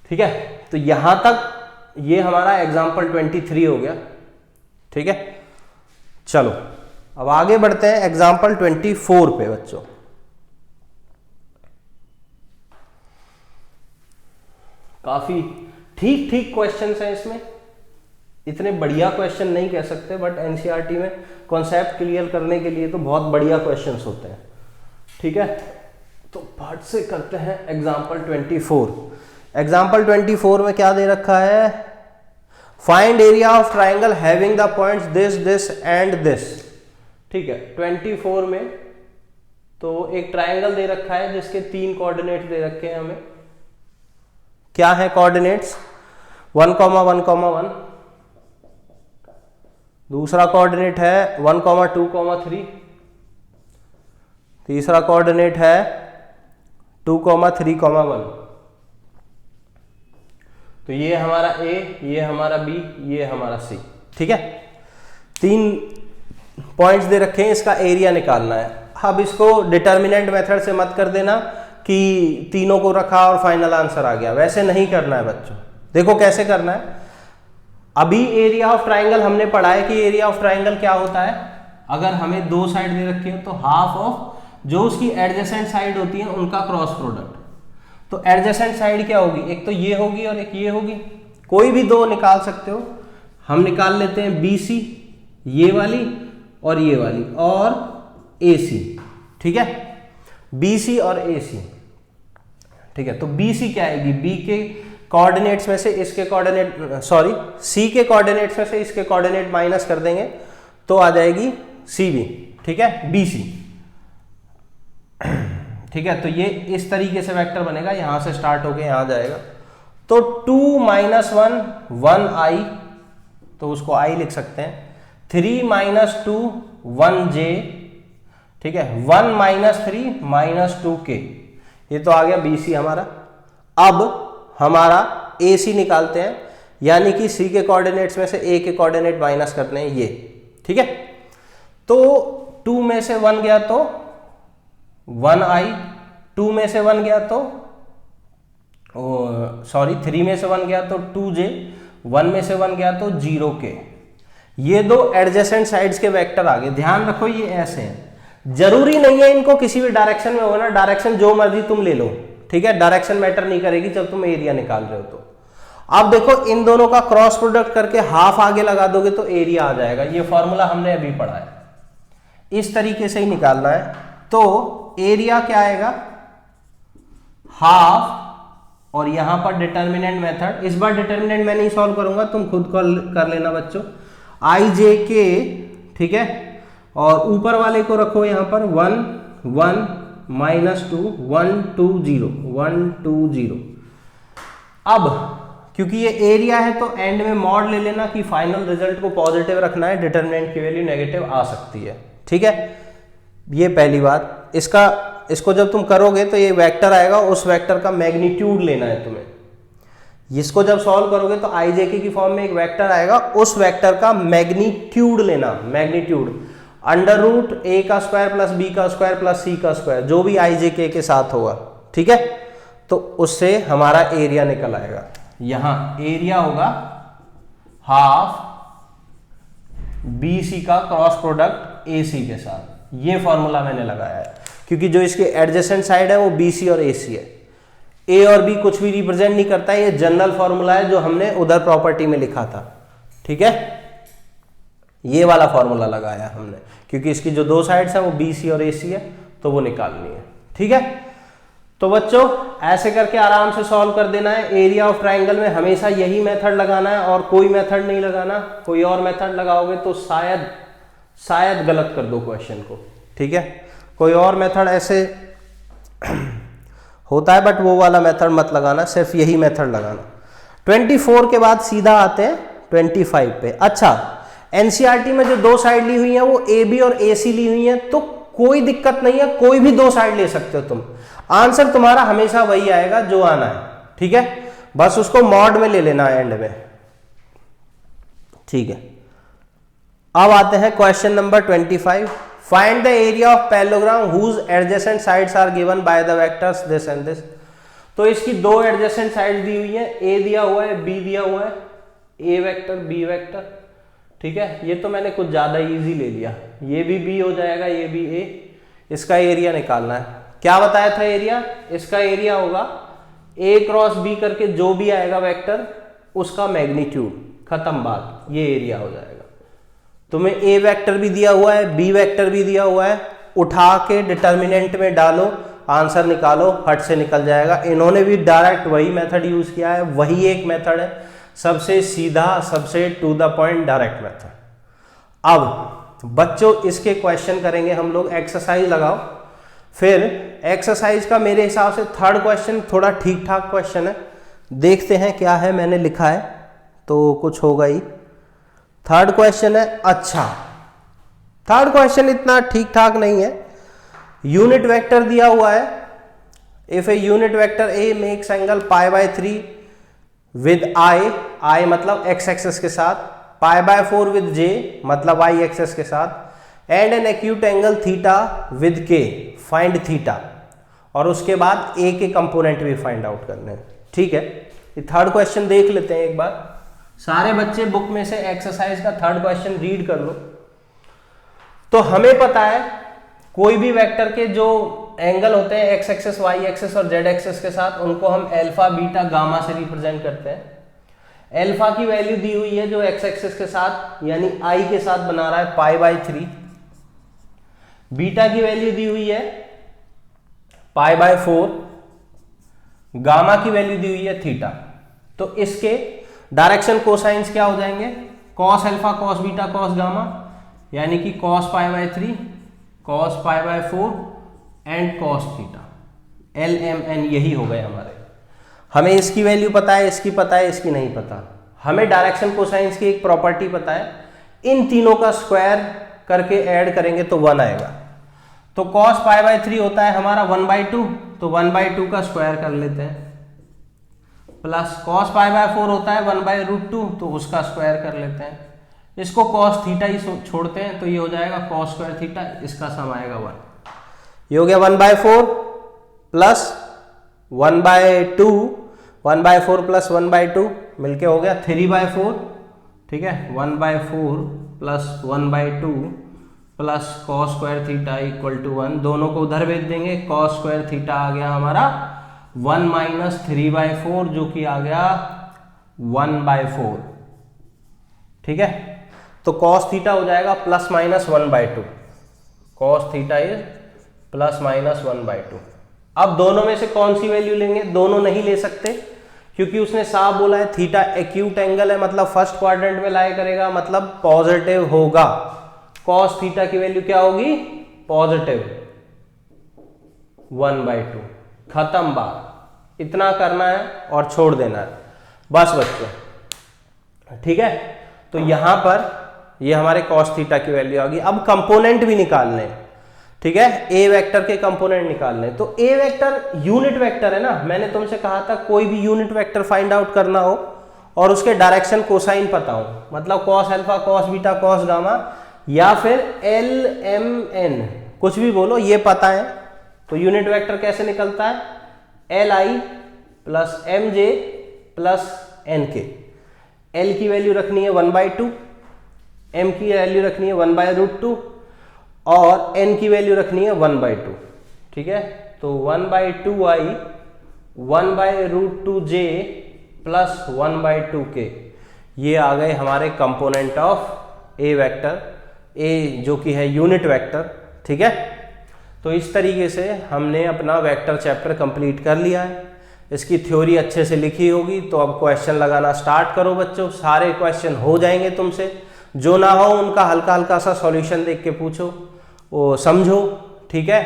ठीक है। तो यहां तक ये हमारा एग्जाम्पल 23 हो गया, ठीक है। चलो अब आगे बढ़ते हैं एग्जाम्पल 24 पे बच्चों। काफी ठीक ठीक क्वेश्चंस हैं इसमें, इतने बढ़िया क्वेश्चन नहीं कह सकते, बट एनसीईआरटी में कॉन्सेप्ट क्लियर करने के लिए तो बहुत बढ़िया क्वेश्चंस होते हैं, ठीक है। तो फट से करते हैं एग्जाम्पल 24। एग्जाम्पल 24 में क्या दे रखा है, find area of triangle having the points this this and this, ठीक है। 24 में तो एक ट्राइंगल दे रखा है जिसके 3 कोऑर्डिनेट दे रखे हैं हमें। क्या है कोऑर्डिनेट्स, 1, 1, 1, दूसरा कोऑर्डिनेट है 1, 2, 3, तीसरा कोऑर्डिनेट है 2, 3, 1। तो ये हमारा A, ये हमारा B, ये हमारा C, ठीक है। 3 पॉइंट्स दे रखे हैं, इसका एरिया निकालना है। अब इसको डिटर्मिनेंट मेथड से मत कर देना कि तीनों को रखा और फाइनल आंसर आ गया, वैसे नहीं करना है बच्चों। देखो कैसे करना है। अभी एरिया ऑफ ट्राइंगल हमने पढ़ा है कि एरिया ऑफ ट्राइंगल क्या होता है। अगर हमें दो साइड दे रखी है तो हाफ ऑफ जो उसकी एडजेसेंट साइड होती है उनका क्रॉस प्रोडक्ट। तो एडजेसेंट साइड क्या होगी, एक तो ये होगी और एक ये होगी, कोई भी दो निकाल सकते हो। हम निकाल लेते हैं BC, ये वाली और ये वाली, और AC, ठीक है, BC और AC, ठीक है। तो BC क्या आएगी, B के कोऑर्डिनेट्स में से इसके कोऑर्डिनेट, सॉरी C के कोऑर्डिनेट्स में से इसके कोऑर्डिनेट माइनस कर देंगे तो आ जाएगी CB, ठीक है, BC, ठीक है। तो ये इस तरीके से वेक्टर बनेगा, यहां से स्टार्ट होके यहां जाएगा। तो 2 - 1 1I, तो उसको I लिख सकते हैं। 3 - 2 1J, ठीक है। 1 - 3 - 2K, ये तो आ गया BC हमारा। अब हमारा AC निकालते हैं, यानी कि C के कोऑर्डिनेट्स में से A के कोऑर्डिनेट माइनस करने हैं, ये, ठीक है। तो 2 में से 1 गया तो 1I, 2 में से 1 गया तो सॉरी 3 में से 1 गया तो 2J, 1 में से 1 गया तो 0K। ये दो एडजेसेंट साइड्स के वेक्टर आ गए। ध्यान रखो ये ऐसे हैं, जरूरी नहीं है इनको किसी भी डायरेक्शन में होना, डायरेक्शन जो मर्जी तुम ले लो, ठीक है, डायरेक्शन मैटर नहीं करेगी जब तुम एरिया निकाल रहे हो। तो अब देखो इन दोनों का क्रॉस प्रोडक्ट करके हाफ आगे लगा दोगे तो एरिया आ जाएगा। ये फॉर्मूला हमने अभी पढ़ा है, इस तरीके से ही निकालना है। तो एरिया क्या आएगा, हाफ, और यहां पर डिटर्मिनेंट मेथड, इस बार डिटर्मिनेंट मैं नहीं सॉल्व करूंगा, तुम खुद कर लेना बच्चों। IJK, ठीक है, और ऊपर वाले को रखो यहां पर 1 1 -2 1 2 0 1 2 0। अब क्योंकि ये एरिया है तो एंड में मॉड ले लेना कि फाइनल रिजल्ट को पॉजिटिव रखना है, डिटर्मिनेंट की वैल्यू नेगेटिव आ सकती है, ठीक है। ये पहली बात। इसको जब तुम करोगे तो ये वेक्टर आएगा, उस वेक्टर का मैग्नीट्यूड लेना है तुम्हें। इसको जब सॉल्व करोगे तो IJK की फॉर्म में एक वेक्टर आएगा, उस वेक्टर का मैग्नीट्यूड लेना, मैग्नीट्यूड √A² + B² + C², जो भी IJK के साथ होगा, ठीक है। तो उससे हमारा एरिया निकल आएगा। यहां एरिया होगा हाफ BC का क्रॉस प्रोडक्ट AC के साथ। ये फॉर्मूला मैंने लगाया है क्योंकि जो इसके एडजेसेंट साइड है वो BC और AC है। A और B कुछ भी रिप्रेजेंट नहीं करता है, ये जनरल फॉर्मूला है जो हमने उधर प्रॉपर्टी में लिखा था, ठीक है। ये वाला फॉर्मूला लगाया हमने क्योंकि इसकी जो दो साइड्स है वो BC और AC है, तो वो निकालनी है, ठीक है। तो बच्चों ऐसे करके आराम से सॉल्व कर देना है। एरिया ऑफ ट्राइंगल में हमेशा यही मेथड लगाना है और कोई मेथड नहीं लगाना। कोई और मेथड लगाओगे तो शायद गलत कर दो क्वेश्चन को, ठीक है। कोई और मेथड ऐसे होता है बट वो वाला मेथड मत लगाना, सिर्फ यही मेथड लगाना। 24 के बाद सीधा आते हैं 25 पे। अच्छा, एनसीईआरटी में जो दो साइड ली हुई है वो AB और AC ली हुई है, तो कोई दिक्कत नहीं है, कोई भी दो साइड ले सकते हो तुम। आंसर तुम्हारा हमेशा वही आएगा जो आना है, ठीक है। बस उसको मॉड में ले लेना एंड में, ठीक है। अब आते हैं question number 25। Find the area of parallelogram whose adjacent sides are given by the vectors this and this. तो इसकी दो एडजेसेंट साइड दी हुई है, A दिया हुआ है, B दिया हुआ है, A वेक्टर B वेक्टर, ठीक है। ये तो मैंने कुछ ज्यादा इजी ले लिया, ये भी B हो जाएगा, ये भी A। इसका एरिया निकालना है। क्या बताया था एरिया, इसका एरिया होगा A क्रॉस B करके जो भी आएगा वेक्टर उसका मैग्नीट्यूड, खत्म बात, ये एरिया हो जाएगा। तुम्हें A वेक्टर भी दिया हुआ है, B वेक्टर भी दिया हुआ है, उठा के डिटर्मिनेंट में डालो, आंसर निकालो, फट से निकल जाएगा। इन्होंने भी डायरेक्ट वही मेथड यूज किया है, वही एक मेथड है, सबसे सीधा, सबसे to the point direct method. अब बच्चों इसके क्वेश्चन करेंगे हम लोग, एक्सरसाइज लगाओ। फिर एक्सरसाइज का मेरे हिसाब से थर्ड क्वेश्चन थोड़ा ठीक ठाक क्वेश्चन है, देखते हैं क्या है, मैंने लिखा है तो कुछ होगा ही। थर्ड क्वेश्चन है, अच्छा थर्ड क्वेश्चन इतना ठीक ठाक नहीं है। यूनिट वेक्टर दिया हुआ है, if a unit vector A makes angle π/3 with I मतलब x एक्सेस के साथ, π/4 विद J मतलब y एक्सेस के साथ, and an acute angle theta with K, find theta, और उसके बाद ए के कंपोनेंट भी फाइंड आउट करने हैं। ठीक है, ये थर्ड क्वेश्चन देख लेते हैं एक बार। सारे बच्चे बुक में से एक्सरसाइज का थर्ड क्वेश्चन रीड कर लो। तो हमें पता है कोई भी वेक्टर के जो एंगल होते हैं एक्स एक्सिस, वाई एक्सिस और जेड एक्सिस के साथ, उनको हम अल्फा, बीटा, गामा से रिप्रेजेंट करते हैं। अल्फा की वैल्यू दी हुई है जो एक्स एक्सिस के साथ यानी आई के साथ बना रहा है π/3। बीटा की वैल्यू दी हुई है π/4। गामा की वैल्यू दी हुई है थीटा। तो इसके डायरेक्शन कोसाइंस क्या हो जाएंगे? Cos alpha, cos beta, cos gamma, यानी कि cos π/3, cos π/4 and cos theta. LMN यही हो गए हमारे। हमें इसकी वैल्यू पता है, इसकी पता है, इसकी नहीं पता। हमें डायरेक्शन कोसाइंस की एक प्रॉपर्टी पता है, इन तीनों का स्क्वायर करके ऐड करेंगे तो 1 आएगा। तो cos π/3 होता है हमारा 1/2, तो 1/2 का स्क्वायर कर लेते हैं, प्लस cos π/4 होता है 1/√2, तो उसका स्क्वायर कर लेते हैं। इसको cos थीटा ही छोड़ते हैं तो ये हो जाएगा cos स्क्वायर थीटा, इसका सम आएगा 1। ये हो गया 1/4 प्लस 1/2, 1/4 प्लस 1/2 मिलके हो गया 3/4। ठीक है, 1/4 plus 1/2 plus cos square theta equal to 1। दोनों को उधर भेज देंगे, cos स्क्वायर थीटा आ गया हमारा 1 माइनस 3/4 जो कि आ गया 1/4। ठीक है, तो cos थीटा हो जाएगा plus minus 1/2। cos theta is plus minus 1/2। अब दोनों में से कौन सी वैल्यू लेंगे? दोनों नहीं ले सकते क्योंकि उसने साफ बोला है थीटा एक्यूट एंगल है, मतलब फर्स्ट क्वाड्रेंट में लाई करेगा, मतलब पॉजिटिव होगा। cos थीटा की वैल्यू क्या होगी? पॉजिटिव 1/2। खत्म बात, इतना करना है और छोड़ देना है बस बच्चों। ठीक है, तो यहां पर ये हमारे cos थीटा की वैल्यू आ गई। अब कंपोनेंट भी निकालने हैं। ठीक है, ए वेक्टर के कंपोनेंट निकालने। तो ए वेक्टर यूनिट वेक्टर है ना, मैंने तुमसे कहा था कोई भी यूनिट वेक्टर फाइंड आउट करना हो और उसके डायरेक्शन कोसाइन पता हो, मतलब cos alpha, cos beta, cos gamma या फिर LMN, कुछ भी बोलो, ये पता है। तो यूनिट वेक्टर कैसे निकलता है? LI plus MJ plus NK। L की वैल्यू रखनी है 1/2, M की वैल्यू रखनी है 1/√2 और N की वैल्यू रखनी है 1/2। ठीक है, तो 1/2I 1/√2J प्लस 1/2K, ये आ गए हमारे कंपोनेंट ऑफ ए वेक्टर, ए जो कि है यूनिट वेक्टर। ठीक है, तो इस तरीके से हमने अपना वेक्टर चैप्टर कंप्लीट कर लिया है। इसकी थ्योरी अच्छे से लिखी होगी, तो अब क्वेश्चन लगाना स्टार्ट करो बच्चों। सारे क्वेश्चन हो जाएंगे तुमसे, जो ना हो उनका हल्का हल्का सा सॉल्यूशन देख के पूछो, वो समझो। ठीक है,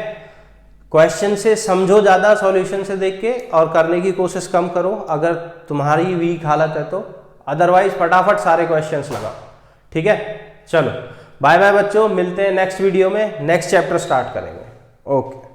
क्वेश्चन से समझो ज़्यादा, सॉल्यूशन से देख के, और करने की कोशिश कम करो अगर तुम्हारी वीक हालत है तो। अदरवाइज फटाफट सारे क्वेश्चंस लगाओ। ठीक है, चलो बाय बाय बच्चों, मिलते हैं नेक्स्ट वीडियो में, नेक्स्ट चैप्टर स्टार्ट करेंगे। ओके।